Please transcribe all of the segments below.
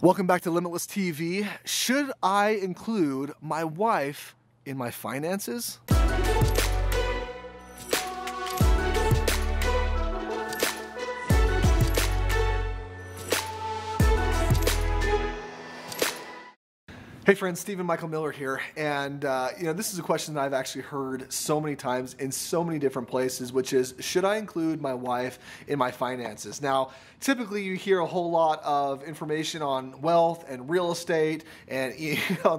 Welcome back to Limitless TV. Should I include my wife in my finances? Hey friends, Stephen Michael Miller here, and this is a question that I've actually heard so many times in so many different places, which is, should I include my wife in my finances? Now, typically you hear a whole lot of information on wealth and real estate and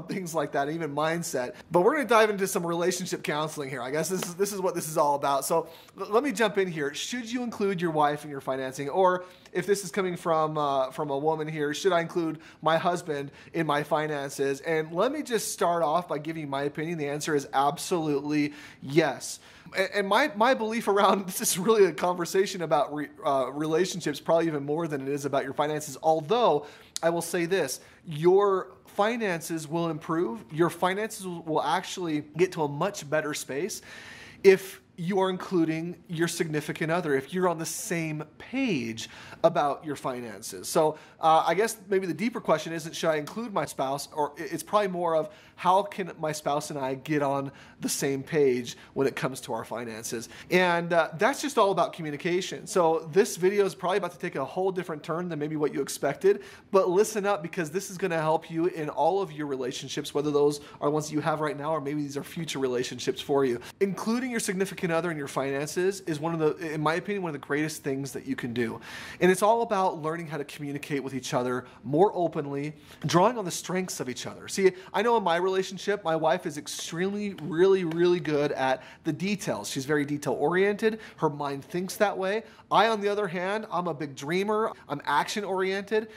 things like that, even mindset, but we're going to dive into some relationship counseling here. I guess this is what this is all about. So let me jump in here. Should you include your wife in your financing? Or if this is coming from a woman here, should I include my husband in my finances? And let me just start off by giving you my opinion. The answer is absolutely yes. And my belief around this is really a conversation about relationships, probably even more than it is about your finances. Although I will say this, your finances will improve. Your finances will actually get to a much better space if you are including your significant other, if you're on the same page about your finances. So I guess maybe the deeper question isn't, should I include my spouse? Or it's probably more of, how can my spouse and I get on the same page when it comes to our finances? And that's just all about communication. So this video is probably about to take a whole different turn than maybe what you expected, but listen up, because this is going to help you in all of your relationships, whether those are ones that you have right now, or maybe these are future relationships for you. Including your significant other in your finances is in my opinion, one of the greatest things that you can do. And it's all about learning how to communicate with each other more openly, drawing on the strengths of each other. See, I know in my relationship, my wife is extremely, really good at the details. She's very detail oriented. Her mind thinks that way. I, on the other hand, I'm a big dreamer. I'm action oriented.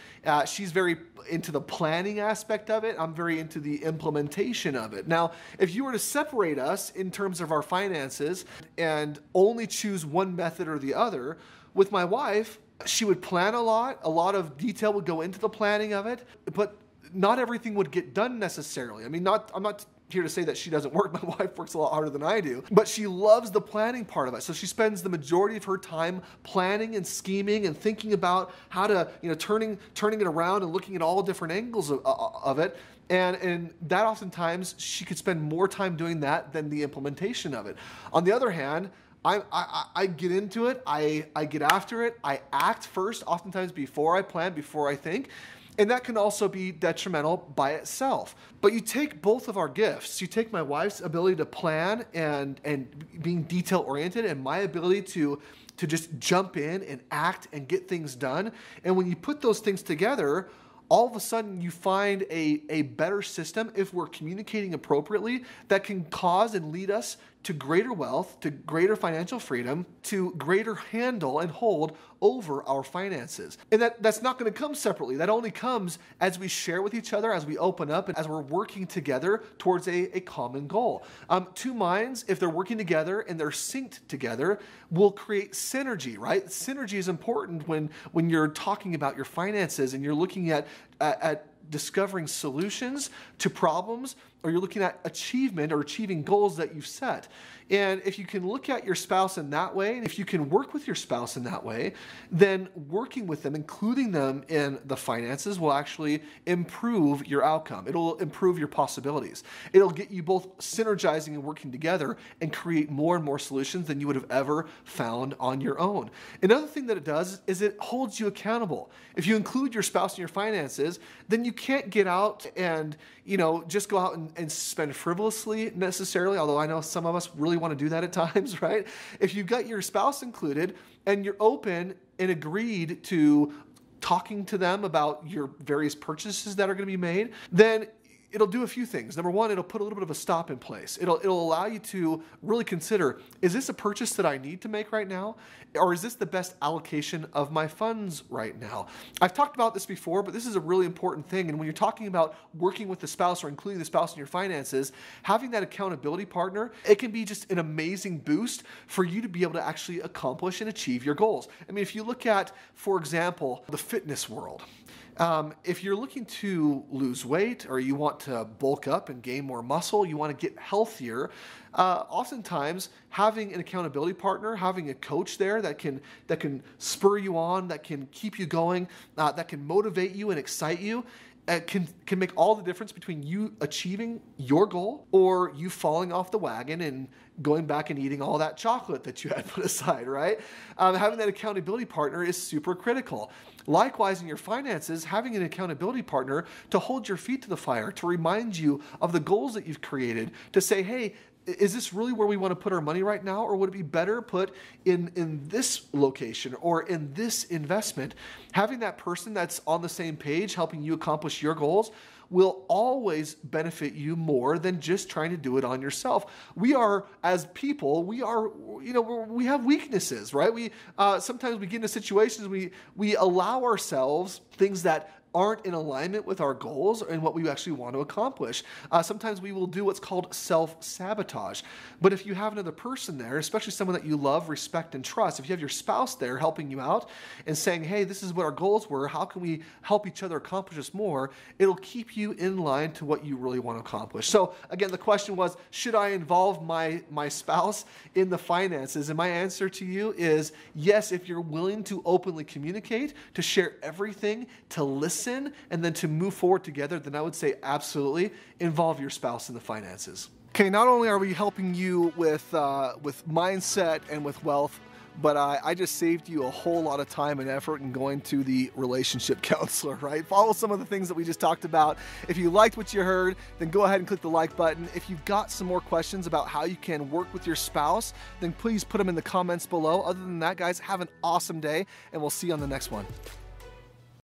She's very into the planning aspect of it. I'm very into the implementation of it. Now, if you were to separate us in terms of our finances and only choose one method or the other, with my wife, she would plan a lot of detail would go into the planning of it, but not everything would get done necessarily. I mean, I'm not here to say that she doesn't work. My wife works a lot harder than I do, but she loves the planning part of it. So she spends the majority of her time planning and scheming and thinking about how to, turning it around and looking at all different angles of it. And that oftentimes she could spend more time doing that than the implementation of it. On the other hand, I get into it, I get after it, I act first, oftentimes before I plan, before I think. And that can also be detrimental by itself. But you take both of our gifts. You take my wife's ability to plan and being detail oriented, and my ability to just jump in and act and get things done. And when you put those things together, all of a sudden you find a better system, if we're communicating appropriately, that can cause and lead us to greater wealth, to greater financial freedom, to greater handle and hold over our finances. And that's not going to come separately. That only comes as we share with each other, as we open up, and as we're working together towards a common goal. Two minds, if they're working together and they're synced together, will create synergy, right? Synergy is important when you're talking about your finances and you're looking at discovering solutions to problems, or you're looking at achievement or achieving goals that you've set. And if you can look at your spouse in that way, and if you can work with your spouse in that way, then working with them, including them in the finances, will actually improve your outcome. It'll improve your possibilities. It'll get you both synergizing and working together and create more and more solutions than you would have ever found on your own. Another thing that it does is it holds you accountable. If you include your spouse in your finances, then you can't get out and just go out and spend frivolously necessarily, although I know some of us really want to do that at times, right? If you've got your spouse included and you're open and agreed to talking to them about your various purchases that are going to be made, then it'll do a few things. Number one, it'll put a little bit of a stop in place. It'll allow you to really consider, is this a purchase that I need to make right now? Or is this the best allocation of my funds right now? I've talked about this before, but this is a really important thing. And when you're talking about working with the spouse or including the spouse in your finances, having that accountability partner, it can be just an amazing boost for you to be able to actually accomplish and achieve your goals. I mean, if you look at, for example, the fitness world, If you're looking to lose weight or you want to bulk up and gain more muscle, you want to get healthier, oftentimes having an accountability partner, having a coach there that can spur you on, that can keep you going, that can motivate you and excite you, can make all the difference between you achieving your goal or you falling off the wagon and going back and eating all that chocolate that you had put aside, right? Having that accountability partner is super critical. Likewise, in your finances, having an accountability partner to hold your feet to the fire, to remind you of the goals that you've created, to say, hey, is this really where we want to put our money right now? Or would it be better put in this location or in this investment? Having that person that's on the same page, helping you accomplish your goals, will always benefit you more than just trying to do it on yourself. We are, as people, we have weaknesses, right? Sometimes we get into situations, we allow ourselves things that aren't in alignment with our goals and what we actually want to accomplish. Sometimes we will do what's called self-sabotage. But if you have another person there, especially someone that you love, respect, and trust, if you have your spouse there helping you out and saying, hey, this is what our goals were, how can we help each other accomplish this more, it'll keep you in line to what you really want to accomplish. So again, the question was, should I involve my spouse in the finances? And my answer to you is yes, if you're willing to openly communicate, to share everything, to listen, and then to move forward together, then I would say absolutely involve your spouse in the finances. Okay, not only are we helping you with mindset and with wealth, but I just saved you a whole lot of time and effort in going to the relationship counselor, right? Follow some of the things that we just talked about. If you liked what you heard, then go ahead and click the like button. If you've got some more questions about how you can work with your spouse, then please put them in the comments below. Other than that, guys, have an awesome day, and we'll see you on the next one.